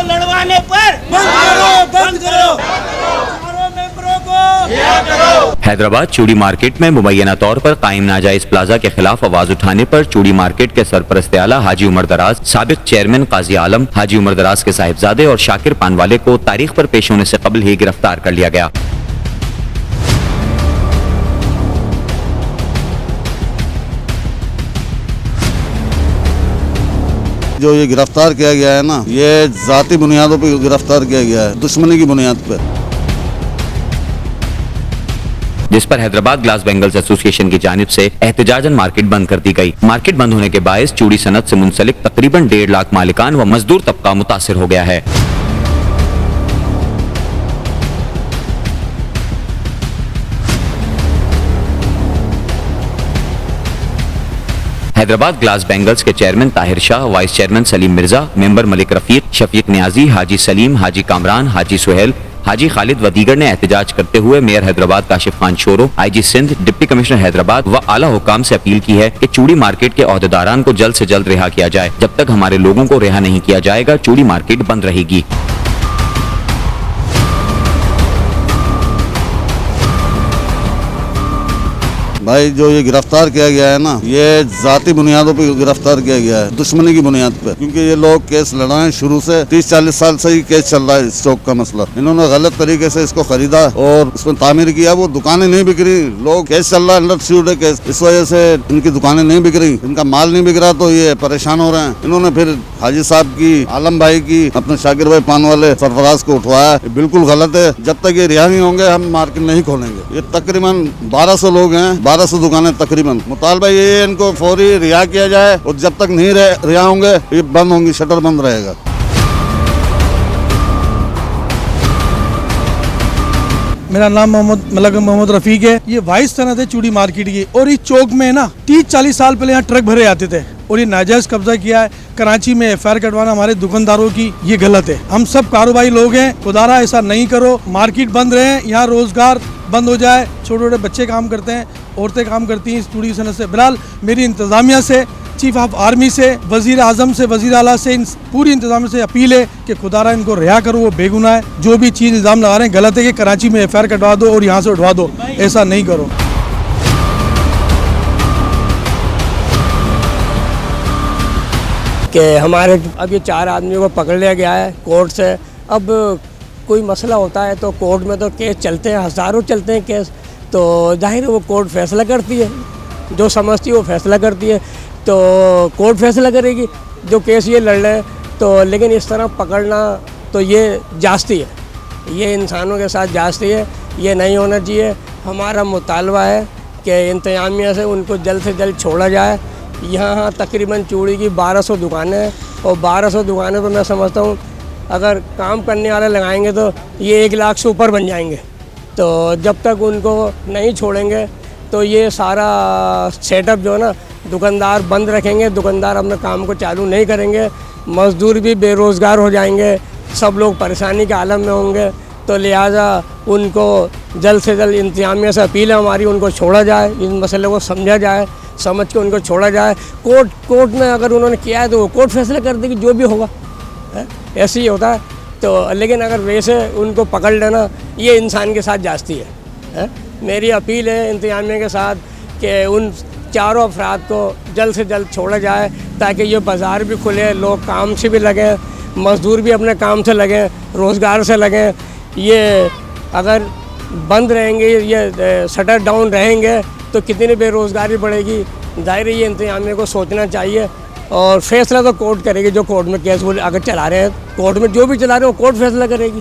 लड़वाने पर बंद करो। चारों मेंबरों को रिहा करो। हैदराबाद चूड़ी मार्केट में मुबैना तौर पर कायम नाजायज प्लाजा के खिलाफ आवाज उठाने पर चूड़ी मार्केट के सरपरस्त आला हाजी उमर दराज, साबिक चेयरमैन काजी आलम, हाजी उमर दराज के साहिबजादे और शाकिर पानवाले को तारीख पर पेश होने से कबल ही गिरफ्तार कर लिया गया। जो ये गिरफ्तार किया गया है ना, ये जाती बुनियादों पर गिरफ्तार किया गया है, दुश्मनी की बुनियाद पर, जिस पर हैदराबाद ग्लास बेंगल्स एसोसिएशन की जानिब से एहतजाजन मार्केट बंद कर दी गई। मार्केट बंद होने के बायस चूड़ी सनत से मुंसलिक तकरीबन 1.5 लाख मालिकान व मजदूर तबका मुतासिर हो गया है। हैदराबाद ग्लास बेंगल्स के chairman Tahir Shah, vice chairman Salim Mirza, member Malik Rafiq, Shafiq Niazi, Haji Salim, Haji Kamran, Haji Suhail, Haji Khalid व दीगर ने एहतजाज करते हुए mayor Hyderabad Kashif Khan Shoro, IG Sindh, deputy commissioner Hyderabad व आला हुकाम से अपील की है कि चूड़ी मार्केट के ओहदेदारान को जल्द से जल्द रिहा किया जाए। जब तक हमारे लोगों को रिहा नहीं किया जाएगा, चूड़ी मार्केट बंद रहेगी। भाई जो ये गिरफ्तार किया गया है ना, ये जाती बुनियादों पर गिरफ्तार किया गया है, दुश्मनी की बुनियाद पर, क्योंकि ये लोग केस लड़ाए शुरू से 30-40 साल से ही केस चल रहा है इस चौक का मसला। इन्होंने गलत तरीके से इसको खरीदा और इसमें तामीर किया, वो दुकानें नहीं बिक रही, लोग केस चल रहा है अंडर स्यूड केस, इस वजह से इनकी दुकानें नहीं बिक रही, इनका माल नहीं बिक रहा, तो ये परेशान हो रहे हैं। इन्होंने फिर हाजी साहब की, आलम भाई की, अपने शाकिर भाई पानवाले सरफराज को उठवाया, बिल्कुल गलत है। जब तक ये रिहा नहीं होंगे हम मार्केट नहीं खोलेंगे। ये तकरीबन 1200 लोग हैं, 1200 दुकानें तकरीबन। मुतालबा ये इनको फौरी रिहा किया जाए और जब तक नहीं रिहा होंगे ये बंद होंगी, शटर बंद रहेगा। मेरा नाम मोहम्मद रफीक है। ये वाइस सनत है चूड़ी मार्केट की, और इस चौक में ना 30-40 साल पहले यहाँ ट्रक भरे आते थे और ये नाजायज कब्जा किया है। कराची में FIR कटवाना हमारे दुकानदारों की ये गलत है। हम सब कारोबारी लोग हैं, खुदारा ऐसा नहीं करो। मार्केट बंद रहे, यहाँ रोजगार बंद हो जाए, छोटे छोटे बच्चे काम करते हैं, औरतें काम करती हैं इस चूड़ी सनत से। बहरहाल मेरी इंतजामिया से, चीफ ऑफ आर्मी से, वजीर आजम से, वजीर आला से, इन पूरी इंतजामिया से अपील है कि खुदारा इनको रिहा करो, वो बेगुनाह है। जो भी चीज़ इल्ज़ाम लगा रहे हैं गलत है कि कराची में FIR कटवा दो और यहाँ से उठवा दो, ऐसा नहीं करो। कि हमारे अब ये 4 आदमियों को पकड़ लिया गया है कोर्ट से। अब कोई मसला होता है तो कोर्ट में तो केस चलते हैं, हज़ारों चलते हैं केस, तो जाहिर है वो कोर्ट फैसला करती है, जो समझती है वो फैसला करती है, तो कोर्ट फैसला करेगी जो केस ये लड़ रहे हैं। तो लेकिन इस तरह पकड़ना तो ये जास्ती है, ये इंसानों के साथ जास्ती है, ये नहीं होना चाहिए। हमारा मुतालबा है कि इंतजामिया से उनको जल्द से जल्द छोड़ा जाए। यहाँ तकरीबन चूड़ी की 1200 दुकानें हैं और 1200 दुकानें तो मैं समझता हूँ अगर काम करने वाले लगाएंगे तो ये 1 लाख से ऊपर बन जाएंगे। तो जब तक उनको नहीं छोड़ेंगे तो ये सारा सेटअप जो है ना, दुकानदार बंद रखेंगे, दुकानदार अपने काम को चालू नहीं करेंगे, मज़दूर भी बेरोज़गार हो जाएंगे, सब लोग परेशानी के आलम में होंगे। तो लिहाजा उनको जल्द से जल्द इंतजामिया से अपील है हमारी, उनको छोड़ा जाए, इन मसले को समझा जाए, समझ के उनको छोड़ा जाए। कोर्ट में अगर उन्होंने किया है तो वो कोर्ट फैसला कर देगी, जो भी होगा, ऐसे ही होता है। तो लेकिन अगर वैसे उनको पकड़ लेना, ये इंसान के साथ जास्ती है। मेरी अपील है इंतजामिया के साथ कि उन चारों अफराद को जल्द से जल्द छोड़ा जाए ताकि ये बाज़ार भी खुले, लोग काम से भी लगें, मज़दूर भी अपने काम से लगें, रोज़गार से लगें। ये अगर बंद रहेंगे, ये शटर डाउन रहेंगे तो कितनी बेरोज़गारी बढ़ेगी। जाहिर है ये इंतजामिया को सोचना चाहिए और फैसला तो कोर्ट करेगी, जो कोर्ट में केस वो अगर चला रहे हैं, कोर्ट में जो भी चला रहे हैं वो कोर्ट फैसला करेगी।